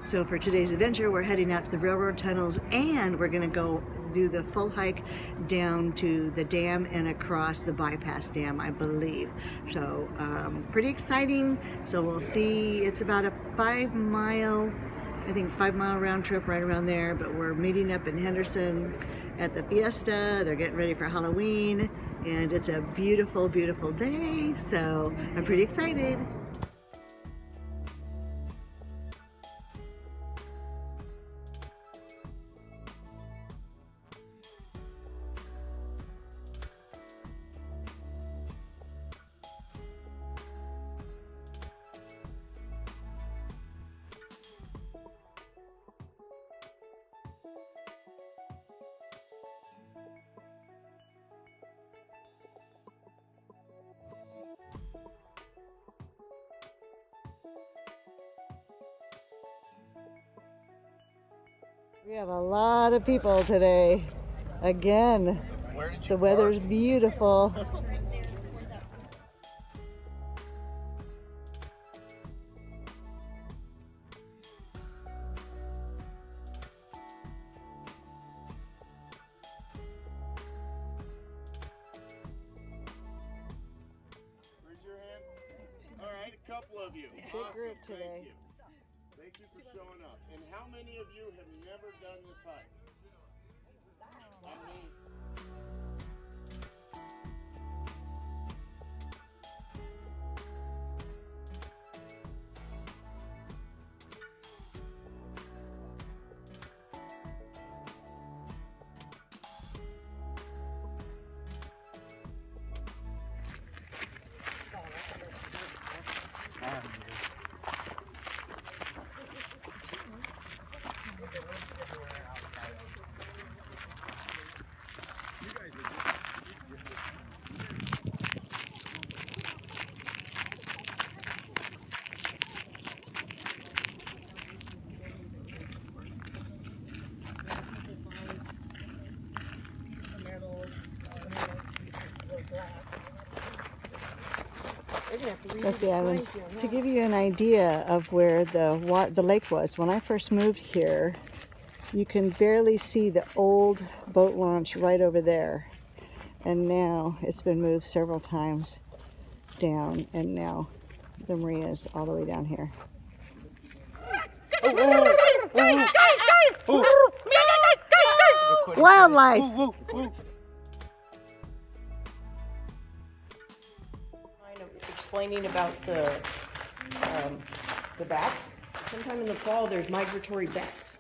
So for today's adventure, we're heading out to the railroad tunnels, and we're gonna go do the full hike down to the dam and across the bypass dam, I believe. So pretty exciting. So we'll see. It's about a 5-mile, I think 5-mile round trip right around there, but we're meeting up in Henderson at the fiesta. They're getting ready for Halloween, and it's a beautiful, beautiful day. So I'm pretty excited. We have a lot of people today. Again, the weather's beautiful. Raise your hand. All right, a couple of you. Big Awesome. group today. Thank you. Thank you for showing up. And how many of you have never done this hike? Not me. That's the islands. To give you an idea of where the lake was, when I first moved here, you can barely see the old boat launch right over there. And now it's been moved several times down, and now the maria's all the way down here. Wildlife! Explaining about the bats. Sometime in the fall, there's migratory bats.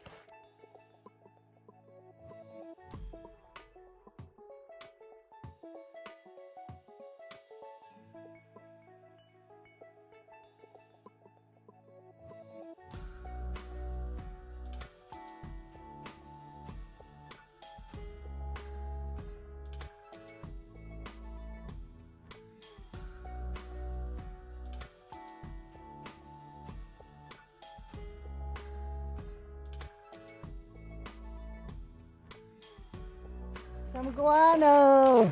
Some guano!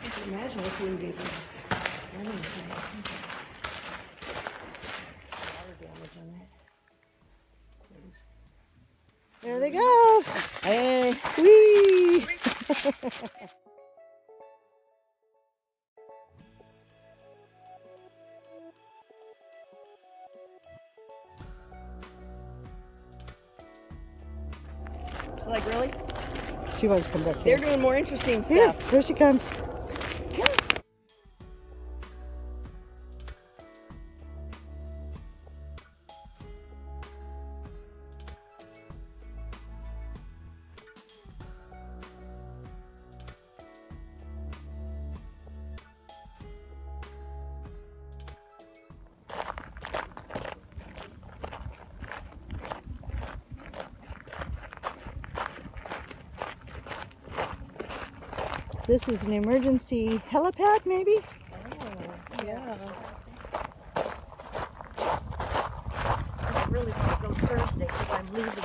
I can imagine this wouldn't be good. Water damage on that. There they go! Hey! Whee! It's like, really? She wants to come back They're here. doing more interesting Here, stuff. here she comes. This is an emergency helipad, maybe? Oh, yeah. I really want to go Thursday because I'm leaving.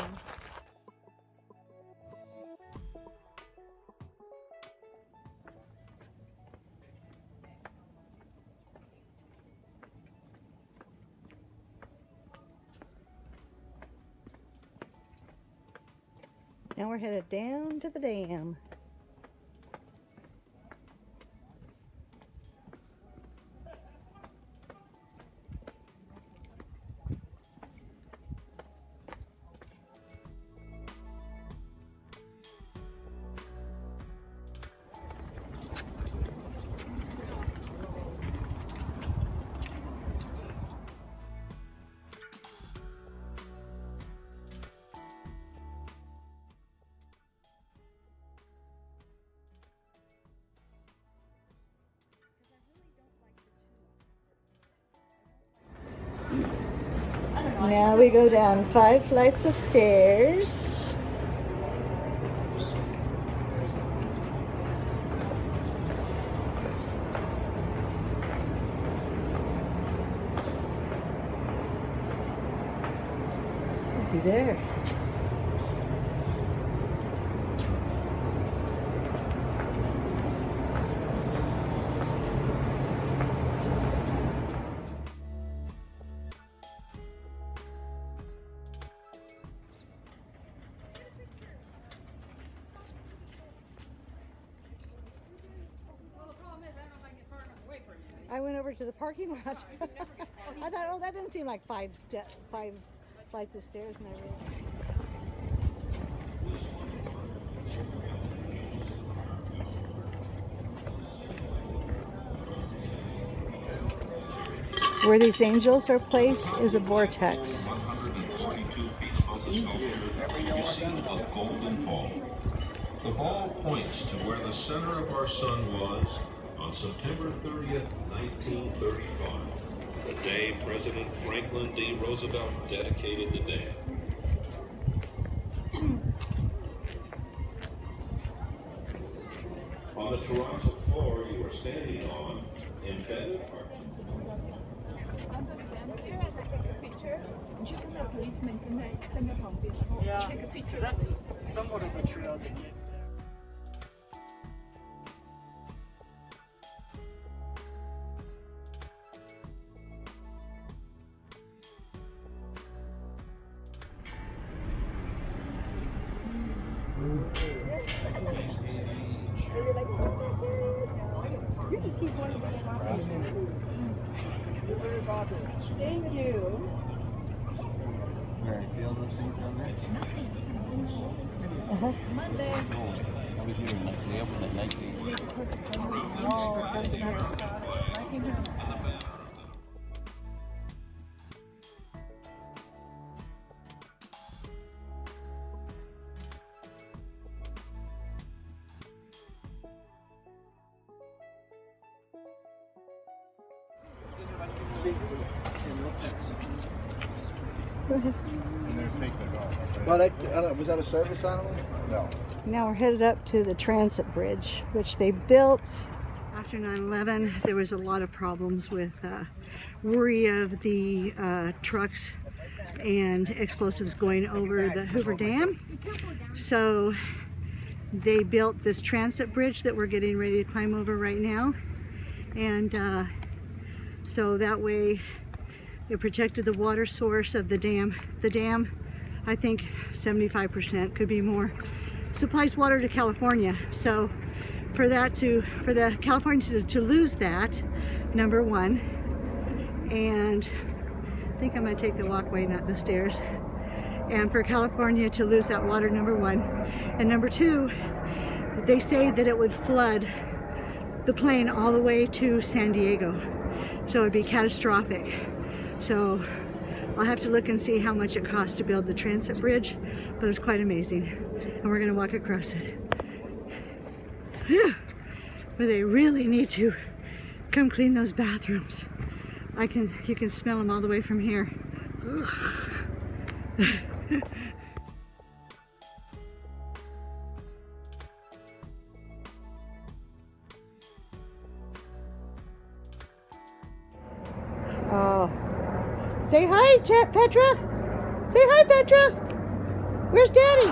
Now we're headed down to the dam. Now we go down 5 flights of stairs. We'll be there. I went over to the parking lot. I thought, oh, that didn't seem like 5 flights of stairs, and I really. Where these angels are placed is a vortex. 142 feet from the sculpture, you see a golden ball. The ball points to where the center of our sun was on September 30th, 1935, the day President Franklin D. Roosevelt dedicated the dam. On the terrazzo floor you are standing on, embedded are Yeah, because that's somewhat of a trail to get there. Thank you. Where I feel those things down there? Monday. No, I was here like way up in that night. Oh, that's not. Well, was that a service animal? No. Now we're headed up to the transit bridge, which they built. After 9/11, there was a lot of problems with worry of the trucks and explosives going over the Hoover Dam. So they built this transit bridge that we're getting ready to climb over right now. And so that way it protected the water source of the dam. The dam, I think 75%, could be more, supplies water to California. So for the California to lose that, number one, and I think I'm gonna take the walkway, not the stairs. And for California to lose that water, number one. And number two, they say that it would flood the plain all the way to San Diego. So it'd be catastrophic. So I'll have to look and see how much it costs to build the transit bridge, but it's quite amazing. And we're gonna walk across it. Whew. But they really need to come clean those bathrooms. You can smell them all the way from here. Say hi, Petra. Say hi, Petra. Where's Daddy?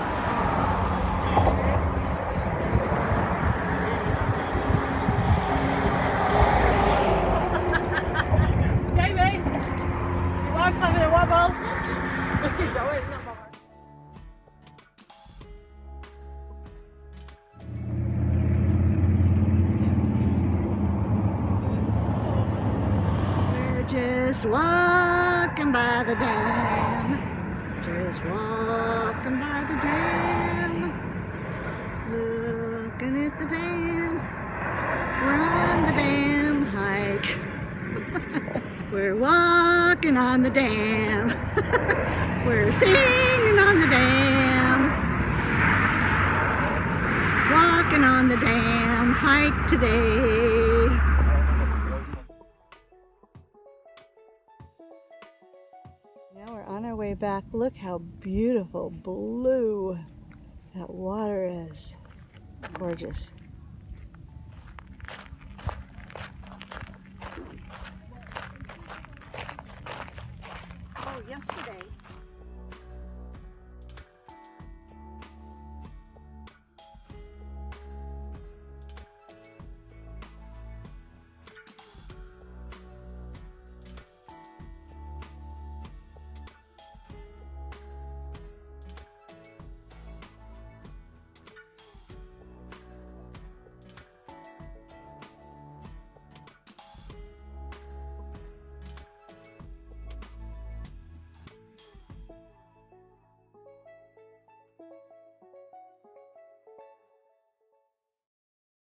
Jamie, your wife's having a wobble. No, it's not bothered. We're just walking by the dam. Just walking by the dam. Looking at the dam. We're on the dam hike. We're walking on the dam. We're singing on the dam. Walking on the dam hike today. Now we're on our way back. Look how beautiful blue that water is. Gorgeous. Oh, yesterday